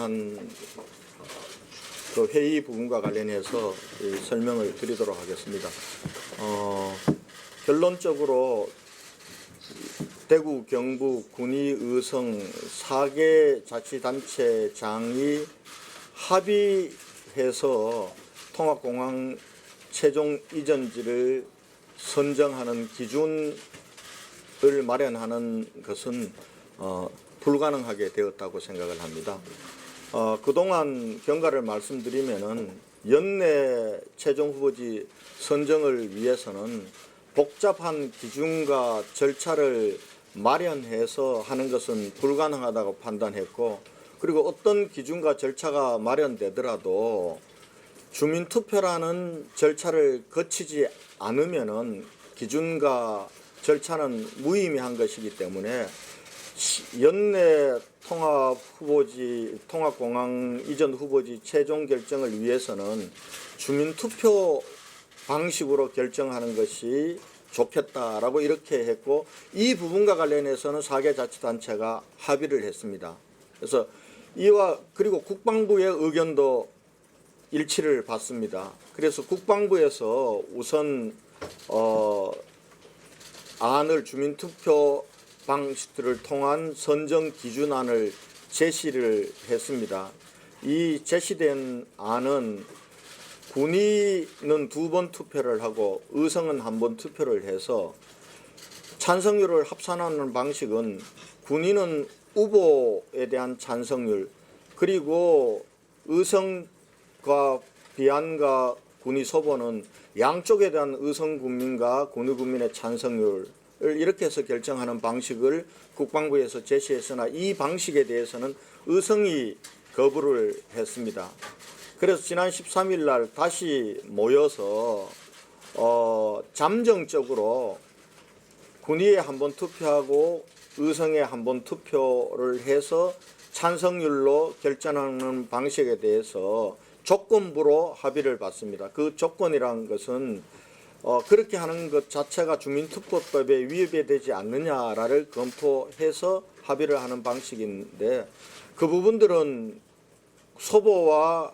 대한 그 회의 부분과 관련해서 설명을 드리도록 하겠습니다. 결론적으로 대구, 경북, 군위, 의성 4개 자치단체장이 합의해서 통합공항 최종 이전지를 선정하는 기준을 마련하는 것은 불가능하게 되었다고 생각을 합니다. 그동안 경과를 말씀드리면은 연내 최종 후보지 선정을 위해서는 복잡한 기준과 절차를 마련해서 하는 것은 불가능하다고 판단했고, 그리고 어떤 기준과 절차가 마련되더라도 주민투표라는 절차를 거치지 않으면은 기준과 절차는 무의미한 것이기 때문에 연내 통합공항 이전 후보지 최종 결정을 위해서는 주민투표 방식으로 결정하는 것이 좋겠다라고 이렇게 했고, 이 부분과 관련해서는 4개 자치단체가 합의를 했습니다. 그래서 그리고 국방부의 의견도 일치를 받습니다. 그래서 국방부에서 우선 주민투표 방식들을 통한 선정 기준안을 제시를 했습니다. 이 제시된 안은 군위는 2번 투표를 하고 의성은 1번 투표를 해서 찬성률을 합산하는 방식은 군위는 후보에 대한 찬성률, 그리고 의성과 비안과 군위 소보는 양쪽에 대한 의성 군민과 군위 군민의 찬성률을 이렇게 해서 결정하는 방식을 국방부에서 제시했으나 이 방식에 대해서는 의성이 거부를 했습니다. 그래서 지난 13일 날 다시 모여서 잠정적으로 군위에 1번 투표하고 의성에 1번 투표를 해서 찬성률로 결정하는 방식에 대해서 조건부로 합의를 받습니다. 그 조건이란 것은 그렇게 하는 것 자체가 주민투표법에 위배되지 않느냐를 검토해서 합의를 하는 방식인데, 그 부분들은 소보와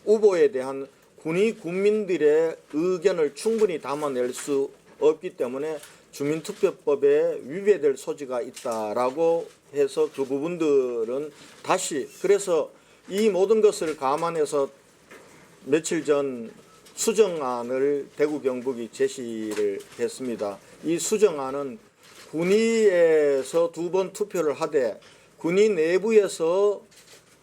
후보에 대한 군위 군민들의 의견을 충분히 담아낼 수 없기 때문에 주민투표법에 위배될 소지가 있다라고 해서 그 부분들은 다시, 그래서 이 모든 것을 감안해서 며칠 전 수정안을 대구 경북이 제시를 했습니다. 이 수정안은 군위에서 2번 투표를 하되 군위 내부에서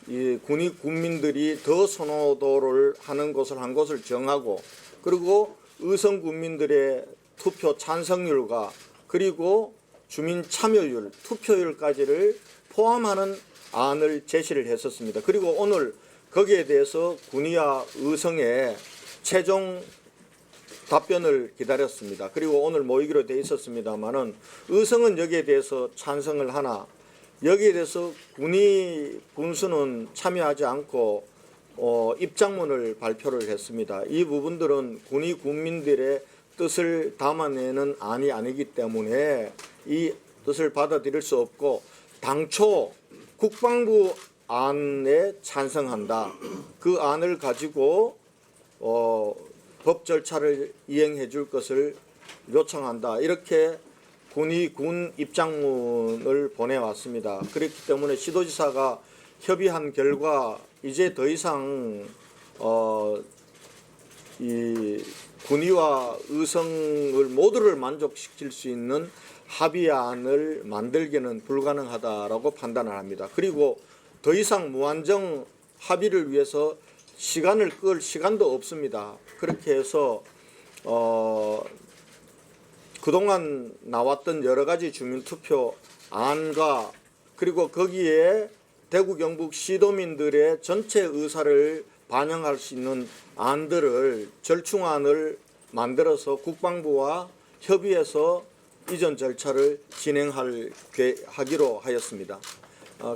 이 군위 군민들이 더 선호도를 하는 곳을 한 곳을 정하고, 그리고 의성 군민들의 투표 찬성률과 그리고 주민 참여율, 투표율까지를 포함하는 안을 제시를 했었습니다. 그리고 오늘 거기에 대해서 군위와 의성의 최종 답변을 기다렸습니다. 그리고 오늘 모이기로 돼 있었습니다만은 의성은 여기에 대해서 찬성을 하나 여기에 대해서 군위 군수는 참여하지 않고 입장문을 발표를 했습니다. 이 부분들은 군위 군민들의 뜻을 담아내는 안이 아니기 때문에 이 뜻을 받아들일 수 없고, 당초 국방부 안에 찬성한다, 그 안을 가지고 법 절차를 이행해 줄 것을 요청한다, 이렇게 군위 군 입장문을 보내왔습니다. 그렇기 때문에 시도지사가 협의한 결과 이제 더 이상 이 군위와 의성을 모두를 만족시킬 수 있는 합의안을 만들기는 불가능하다라고 판단을 합니다. 그리고 더 이상 무한정 합의를 위해서 시간을 끌 시간도 없습니다. 그렇게 해서 그동안 나왔던 여러 가지 주민투표 안과 그리고 거기에 대구 경북 시도민들의 전체 의사를 반영할 수 있는 안들을 절충안을 만들어서 국방부와 협의해서 이전 절차를 진행하기로 하였습니다.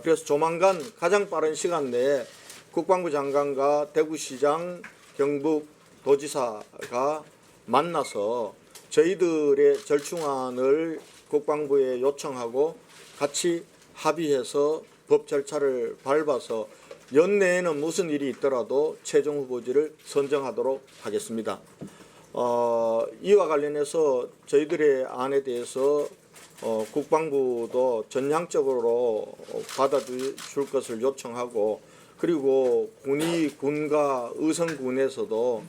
그래서 조만간 가장 빠른 시간 내에 국방부 장관과 대구시장, 경북도지사가 만나서 저희들의 절충안을 국방부에 요청하고 같이 합의해서 법 절차를 밟아서 연내에는 무슨 일이 있더라도 최종 후보지를 선정하도록 하겠습니다. 이와 관련해서 저희들의 안에 대해서 국방부도 전향적으로 받아줄 것을 요청하고, 그리고 군과 의성군에서도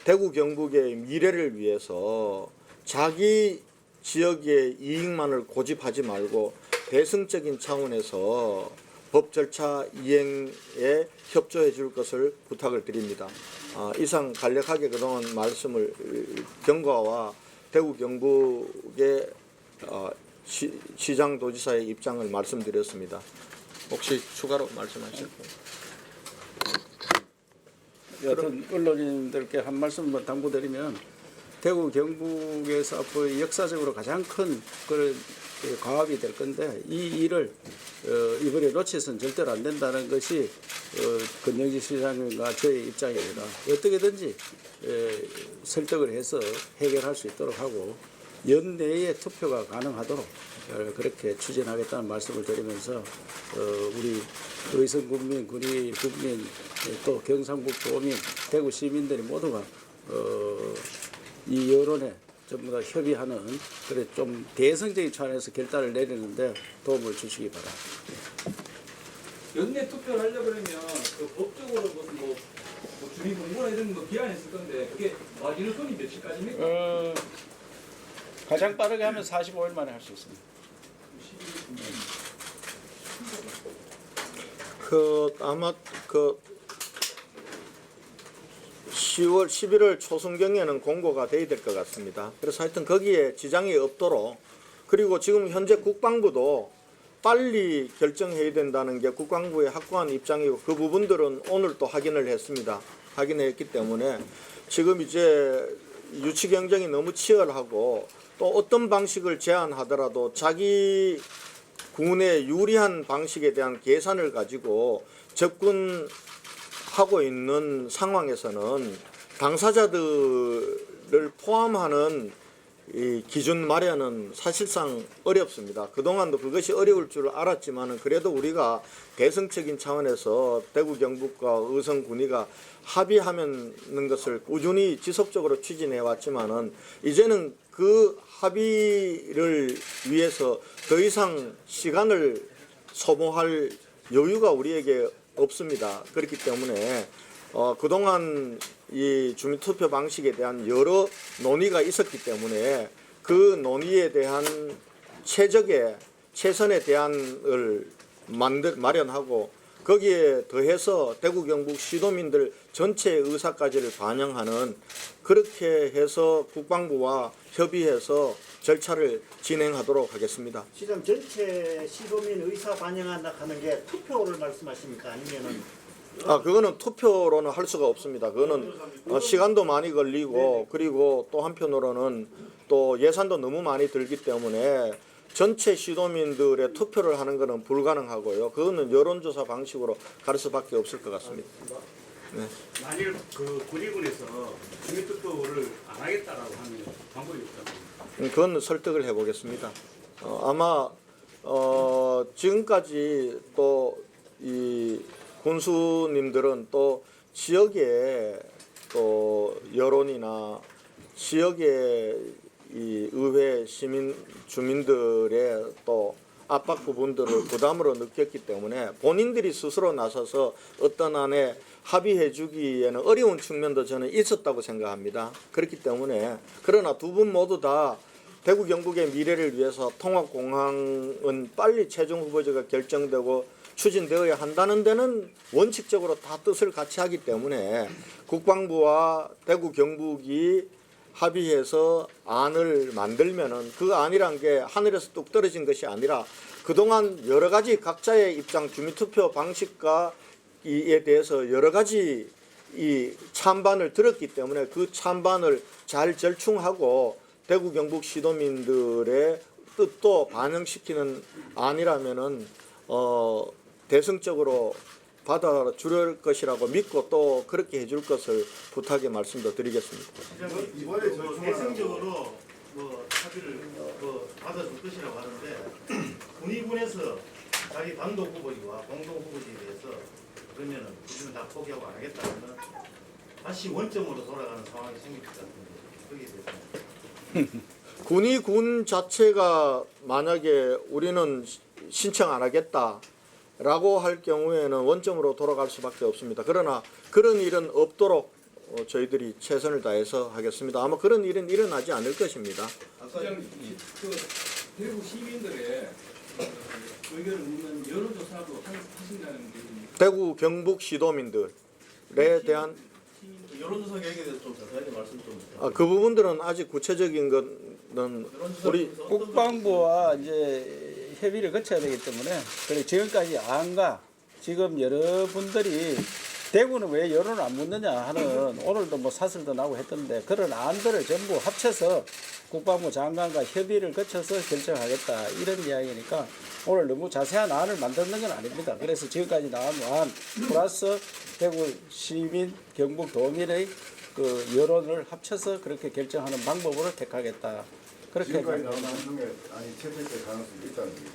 대구 경북의 미래를 위해서 자기 지역의 이익만을 고집하지 말고 대승적인 차원에서 법 절차 이행에 협조해 줄 것을 부탁을 드립니다. 이상 간략하게 그동안 말씀을 경과와 대구 경북의 시장도지사의 입장을 말씀드렸습니다. 혹시 추가로 말씀하실 분? 여튼 언론인들께 한 말씀만 당부드리면, 대구 경북에서 앞으로 역사적으로 가장 큰 그런 과업이 될 건데, 이 일을 이번에 놓쳐서는 절대로 안 된다는 것이 권영지 시장님과 저의 입장입니다. 어떻게든지 설득을 해서 해결할 수 있도록 하고 연내에 투표가 가능하도록 그렇게 추진하겠다는 말씀을 드리면서 우리 의성군민, 군위군민, 또 경상북도민, 대구 시민들이 모두가 이 여론에 전부 다 협의하는, 그래 좀 대승적인 차원에서 결단을 내리는데 도움을 주시기 바랍니다. 연내 투표를 하려고 그러면 그 법적으로 무슨 뭐 주민등록이나 이런 거 기한이 있을 건데, 그게 마지노 선이 며칠까지입니까? 가장 빠르게 하면 45일 만에 할 수 있습니다. 아마 10월 11월 초순경에는 공고가 돼야 될 것 같습니다. 그래서 하여튼 거기에 지장이 없도록, 그리고 지금 현재 국방부도 빨리 결정해야 된다는 게 국방부의 확고한 입장이고, 그 부분들은 오늘 또 확인을 했습니다. 확인했기 때문에 지금 이제 유치 경쟁이 너무 치열하고, 또 어떤 방식을 제안하더라도 자기 군에 유리한 방식에 대한 계산을 가지고 접근하고 있는 상황에서는 당사자들을 포함하는 이 기준 마련은 사실상 어렵습니다. 그동안도 그것이 어려울 줄 알았지만은, 그래도 우리가 대승적인 차원에서 대구 경북과 의성 군위가 합의하는 것을 꾸준히 지속적으로 추진해 왔지만은, 이제는 그 합의를 위해서 더 이상 시간을 소모할 여유가 우리에게 없습니다. 그렇기 때문에 그동안 이 주민투표 방식에 대한 여러 논의가 있었기 때문에 그 논의에 대한 최선의 대안을 마련하고, 거기에 더해서 대구 경북 시도민들 전체의 의사까지를 반영하는, 그렇게 해서 국방부와 협의해서 절차를 진행하도록 하겠습니다. 시장 전체 시도민 의사 반영한다 하는 게 투표를 말씀하십니까? 아니면은 그거는 투표로는 할 수가 없습니다. 그거는 시간도 많이 걸리고, 그리고 또 한편으로는 또 예산도 너무 많이 들기 때문에 전체 시도민들의 투표를 하는 것은 불가능하고요. 그거는 여론조사 방식으로 갈 수밖에 없을 것 같습니다. 네. 만일 그 군의군에서 주민투표를 안 하겠다라고 하면 방법이 없다고. 그건 설득을 해보겠습니다. 아마 지금까지 또 이 군수님들은 또 지역의 또 여론이나 지역의 이 의회 시민 주민들의 또 압박 부분들을 부담으로 느꼈기 때문에 본인들이 스스로 나서서 어떤 안에 합의해 주기에는 어려운 측면도 저는 있었다고 생각합니다. 그렇기 때문에, 그러나 두 분 모두 다 대구 경북의 미래를 위해서 통합공항은 빨리 최종 후보자가 결정되고 추진되어야 한다는 데는 원칙적으로 다 뜻을 같이 하기 때문에, 국방부와 대구 경북이 합의해서 안을 만들면은 그 안이란 게 하늘에서 뚝 떨어진 것이 아니라 그동안 여러 가지 각자의 입장, 주민투표 방식과 이에 대해서 여러 가지 이 찬반을 들었기 때문에 그 찬반을 잘 절충하고 대구 경북 시도민들의 뜻도 반영시키는 안이라면은 대승적으로 받아줄 것이라고 믿고 또 그렇게 해줄 것을 부탁의 말씀도 드리겠습니다. 이번에 대승적으로 합의를 받아줄 것이라고 하는데 군의군에서 자기 단독 후보지와 공동 후보지에 대해서 그러면은 우리는 다 포기하고 안 하겠다면 다시 원점으로 돌아가는 상황이 생길 것 같은데 거기에 대해서 군이 군 자체가 만약에 우리는 신청 안 하겠다라고 할 경우에는 원점으로 돌아갈 수밖에 없습니다. 그러나 그런 일은 없도록 저희들이 최선을 다해서 하겠습니다. 아마 그런 일은 일어나지 않을 것입니다. 시장 그 대구 시민들의 의견을 묻는 여론조사도 하신다는 게 있습니까? 대구 경북 시도민들에 대한 여론조사 계획에 대해서 좀 자세하게 말씀 좀. 그 부분들은 아직 구체적인 것은 우리 국방부와 이제 협의를 거쳐야 되기 때문에 그리고 지금까지 안가 지금 여러분들이 대구는 왜 여론을 안 묻느냐 하는 오늘도 뭐 사설도 나오고 했던데 그런 안들을 전부 합쳐서 국방부 장관과 협의를 거쳐서 결정하겠다 이런 이야기니까 오늘 너무 자세한 안을 만드는 건 아닙니다. 그래서 지금까지 나온 안 플러스 대구 시민 경북 도민의 그 여론을 합쳐서 그렇게 결정하는 방법으로 택하겠다. 그렇게 지금까지 나온 안 중에 아니 채택될 가능성이 있다는 얘기죠.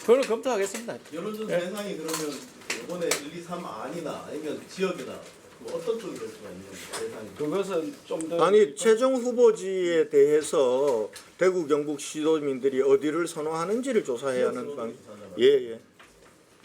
그걸 검토하겠습니다. 여론조사 대상이 그러면 이번에 1, 2, 3 아니나 아니면 지역이나 뭐 어떤 쪽이 될 수가 있는 대상이? 그것은 좀 더 아니 최종 후보지에 대해서 대구 경북 시도민들이 어디를 선호하는지를 조사해야 하는 방. 예 예.